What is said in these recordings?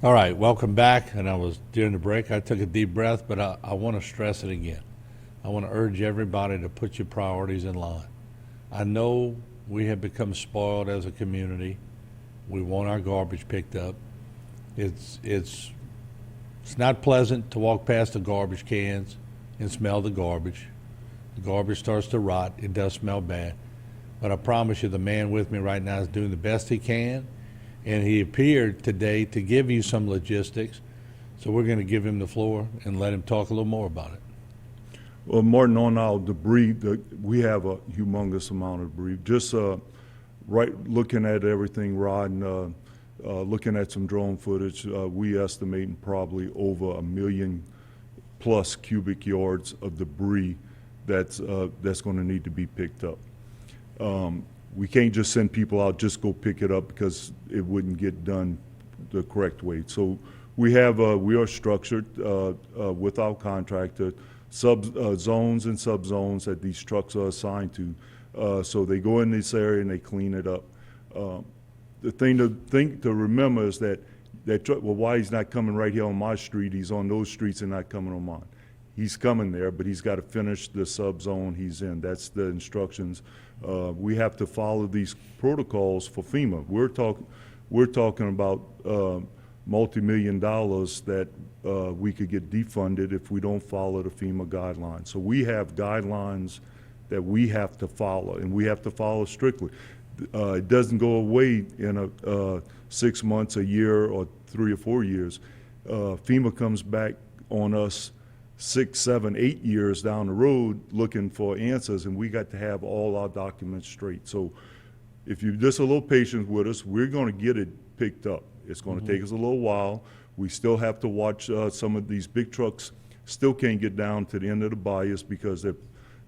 All right, welcome back. And during the break, I took a deep breath, but I want to stress it again. I want to urge everybody to put your priorities in line. I know we have become spoiled as a community. We want our garbage picked up. It's not pleasant to walk past the garbage cans and smell the garbage. The garbage starts to rot. It does smell bad. But I promise you, the man with me right now is doing the best he can. And he appeared today to give you some logistics. So we're going to give him the floor and let him talk a little more about it. Well, Martin, on our debris, we have a humongous amount of debris. Just looking at everything, Rod, and looking at some drone footage, we estimating probably over 1 million plus cubic yards of debris that's going to need to be picked up. We can't just send people out, just go pick it up, because it wouldn't get done the correct way. So we are structured with our contractor, zones and subzones that these trucks are assigned to. So they go in this area and they clean it up. The thing to remember is that truck, well, why he's not coming right here on my street, he's on those streets and not coming on mine. He's coming there, but he's got to finish the subzone he's in. That's the instructions. We have to follow these protocols for FEMA. We're talking about multi-million dollars that we could get defunded if we don't follow the FEMA guidelines. So we have guidelines that we have to follow, and we have to follow strictly. It doesn't go away in 6 months, a year, or 3 or 4 years. FEMA comes back on us 6, 7, 8 years down the road looking for answers, and we got to have all our documents straight. So if you're just a little patient with us, we're going to get it picked up. It's going to take us a little while. We still have to watch some of these big trucks still can't get down to the end of the Bayou because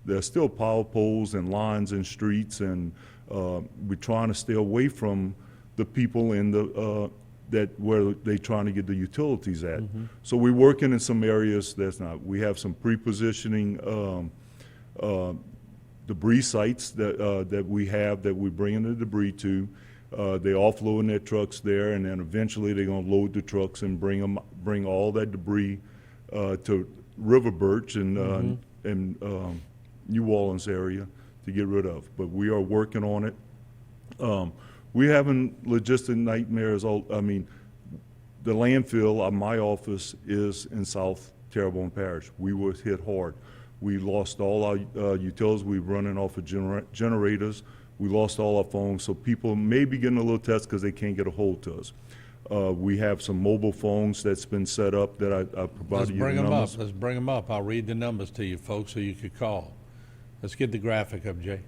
there's still power poles and lines and streets, and we're trying to stay away from the people in the where they're trying to get the utilities at. So we're working in some areas that's not. We have some pre-positioning debris sites that we have that we're bringing the debris to. They offloading their trucks there, and then eventually they're going to load the trucks and bring all that debris to River Birch and New Orleans area to get rid of. But we are working on it. We're having logistic nightmares. I mean, the landfill, my office is in South Terrebonne Parish. We were hit hard. We lost all our utilities. We were running off of generators. We lost all our phones, so people may be getting a little test because they can't get a hold to us. We have some mobile phones that's been set up that I provided you the numbers. Let's bring them up. I'll read the numbers to you, folks, so you could call. Let's get the graphic up, Jay.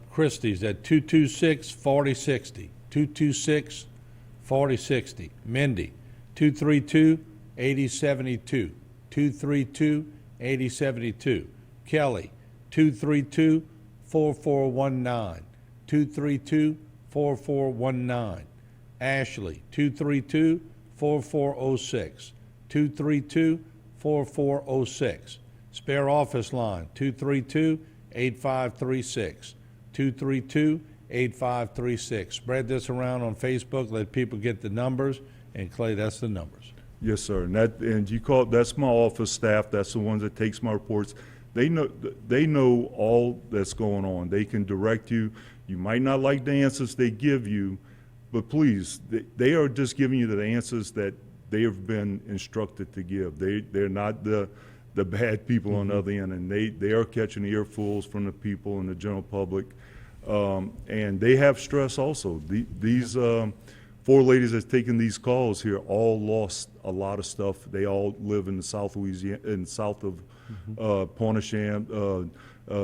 Christie's at 226-4060, 226-4060. Mindy, 232-8072, 232-8072. Kelly, 232-4419, 232-4419. Ashley, 232-4406, 232-4406. Spare office line, 232-8536, 232-8536. Spread this around on Facebook. Let people get the numbers. And Clay, that's the numbers. Yes, sir. That's my office staff. That's the ones that takes my reports. They know all that's going on. They can direct you. You might not like the answers they give you, but please, they are just giving you the answers that they have been instructed to give. They're not the bad people on the other end, and they are catching earfuls from the people and the general public, and they have stress also. These 4 ladies that's taking these calls here all lost a lot of stuff. They all live in the South Louisiana, in south of Pointe-aux-Trembles,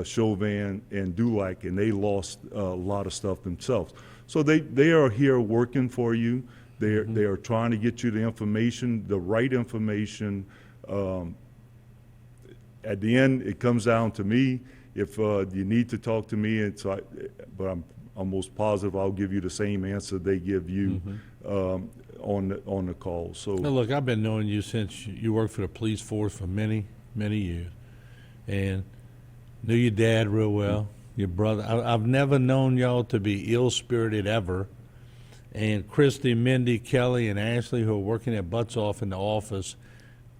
Chauvin, and Dulac, and they lost a lot of stuff themselves. So they are here working for you. They are trying to get you the information, the right information. At the end, it comes down to me. If you need to talk to me, but I'm almost positive I'll give you the same answer they give you on the call. So now look, I've been knowing you since you worked for the police force for many, many years, and knew your dad real well, your brother. I've never known y'all to be ill-spirited ever. and Christy, Mindy, Kelly, and Ashley, who are working their butts off in the office,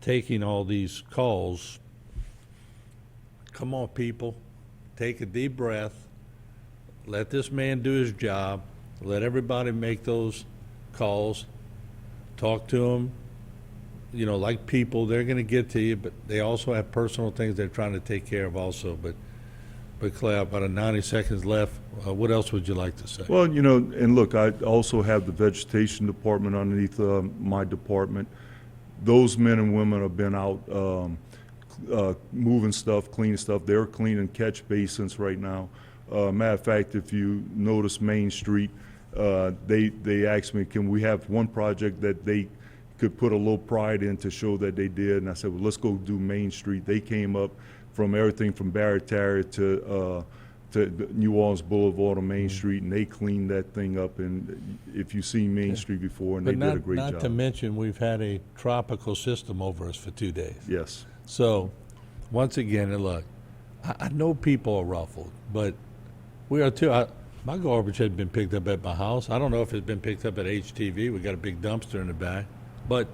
taking all these calls. Come on, people. Take a deep breath. Let this man do his job. Let everybody make those calls. Talk to them. You know, like people, they're going to get to you, but they also have personal things they're trying to take care of also. But Clay, about 90 seconds left. What else would you like to say? Well, you know, and look, I also have the vegetation department underneath my department. Those men and women have been out moving stuff, cleaning stuff. They're cleaning catch basins right now. Matter of fact, if you notice Main Street, they asked me, can we have one project that they could put a little pride in to show that they did? And I said, well, let's go do Main Street. They came up from everything from Barrett-Tarry to New Orleans Boulevard on Main Street, and they cleaned that thing up. And if you've seen Main Street before, and But they did a great job. Not to mention, we've had a tropical system over us for 2 days. Yes. So, once again, and look, I know people are ruffled, but we are too. My garbage had been picked up at my house. I don't know if it's been picked up at HTV. We got a big dumpster in the back, but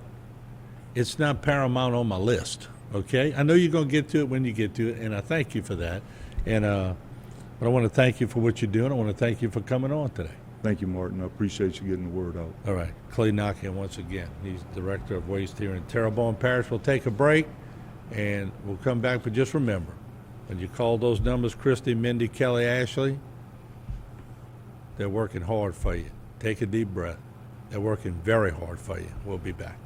it's not paramount on my list. Okay, I know you're going to get to it when you get to it, and I thank you for that. And but I want to thank you for what you're doing. I want to thank you for coming on today. Thank you, Martin. I appreciate you getting the word out. All right, Clay Naquin once again. He's Director of Waste here in Terrebonne Parish. We'll take a break, and we'll come back. But just remember, when you call those numbers, Christy, Mindy, Kelly, Ashley, they're working hard for you. Take a deep breath. They're working very hard for you. We'll be back.